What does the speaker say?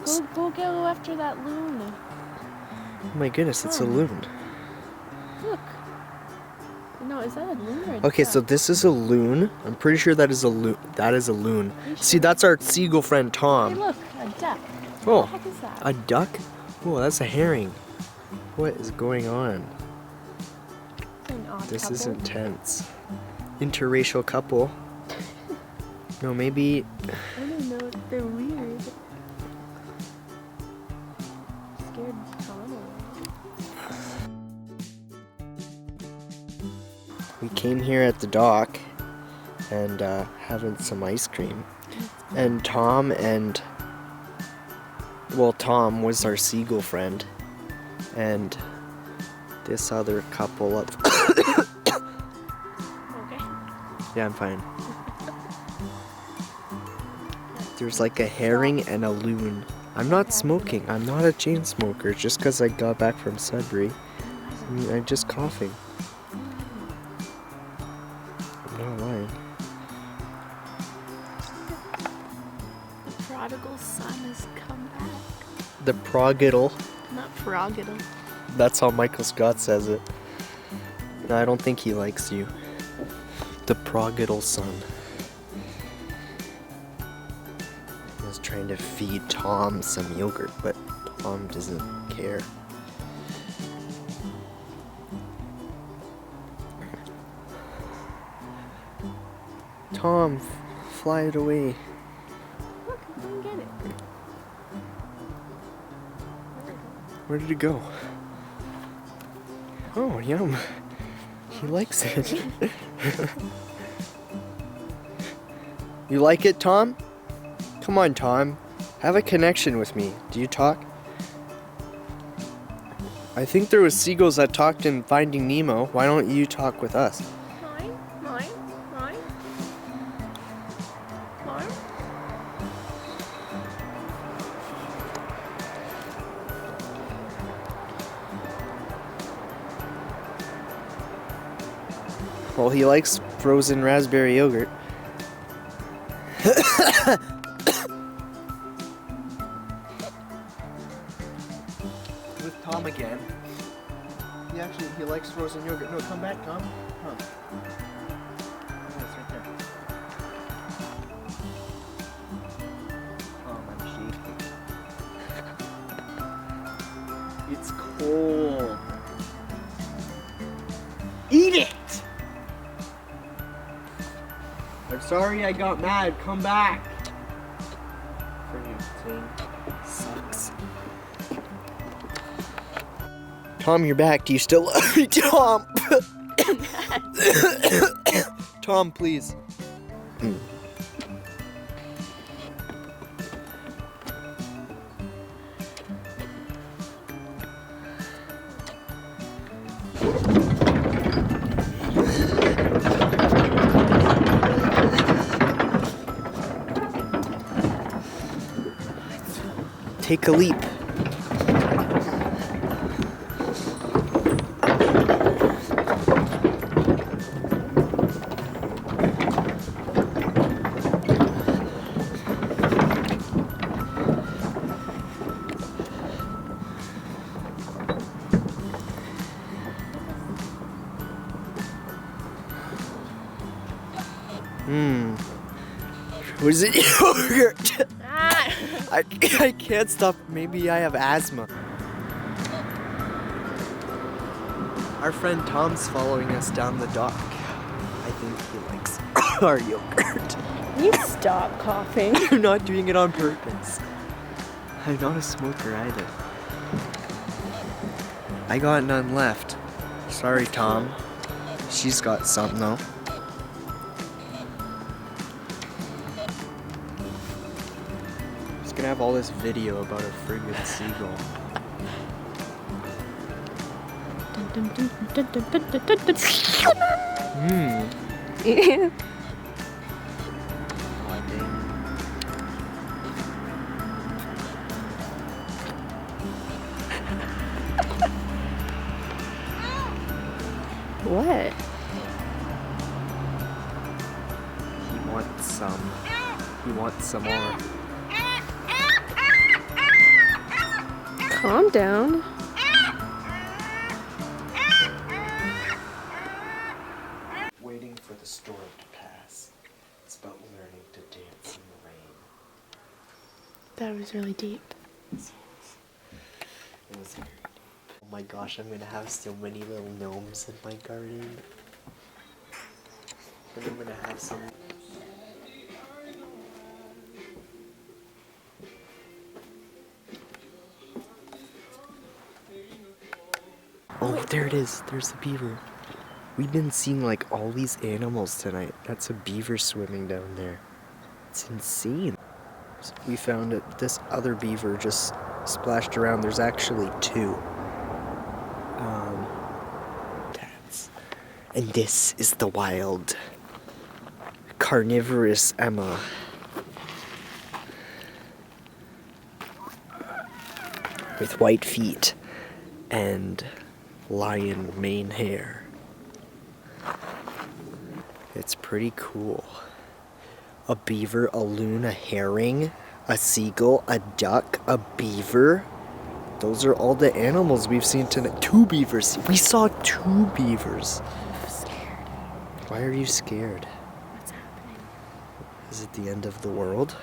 Go after that loon. Oh my goodness, it's a loon. Look. No, is that a loon or a Okay, duck? so this is a loon. I'm pretty sure that is a loon. That is a loon. See, that's our seagull friend Tom. Hey, look, a duck. Oh, What the heck is that? a duck? Oh, that's a herring. What is going on? An odd This couple. is intense. Interracial couple. No, maybe. I don't know. They're weird. Scared Tom away. We came here at the dock and having some ice cream. And Tom was our seagull friend. And this other couple up. Okay. Yeah, I'm fine. There's like a herring and a loon. I'm not smoking. I'm not a chain smoker. Just because I got back from Sudbury. I'm just coughing. I'm not lying. The prodigal son has come back. The prodigal. Not prodigal. That's how Michael Scott says it. No, I don't think he likes you. The prodigal son. I was trying to feed Tom some yogurt, but Tom doesn't care. Tom, fly it away. Look, I didn't get it. Where did it go? Oh, yum. He likes it. You like it, Tom? Come on, Tom. Have a connection with me. Do you talk? I think there was seagulls that talked in Finding Nemo. Why don't you talk with us? Mine. Well, he likes frozen raspberry yogurt. With Tom again. He likes frozen yogurt. No, come back, Tom. Come. Yes, right there. Oh, I'm shaking. It's cold. Eat it! I'm sorry I got mad. Come back. Friggin' thing sucks. Tom, you're back. Do you still love me, Tom? Tom, please. Take a leap. Was it yogurt? I can't stop. Maybe I have asthma. Our friend Tom's following us down the dock. I think he likes our yogurt. You stop coughing. I'm not doing it on purpose. I'm not a smoker either. I got none left. Sorry, Tom. She's got some though. Gonna have all this video about a friggin' seagull. God dang. What? He wants some. He wants some more. Calm down. Waiting for the storm to pass. It's about learning to dance in the rain. That was really deep. It was very deep. Oh my gosh, I'm gonna have so many little gnomes in my garden. And I'm gonna have some. Oh, there it is. There's the beaver. We've been seeing like all these animals tonight. That's a beaver swimming down there. It's insane. So we found it. This other beaver just splashed around. There's actually two. Cats. And this is the wild carnivorous Emma. With white feet and lion mane hair. It's pretty cool. A beaver, a loon, a herring, a seagull, a duck, a beaver. Those are all the animals we've seen tonight. 2 beavers. We saw 2 beavers. I'm scared. Why are you scared? What's happening? Is it the end of the world?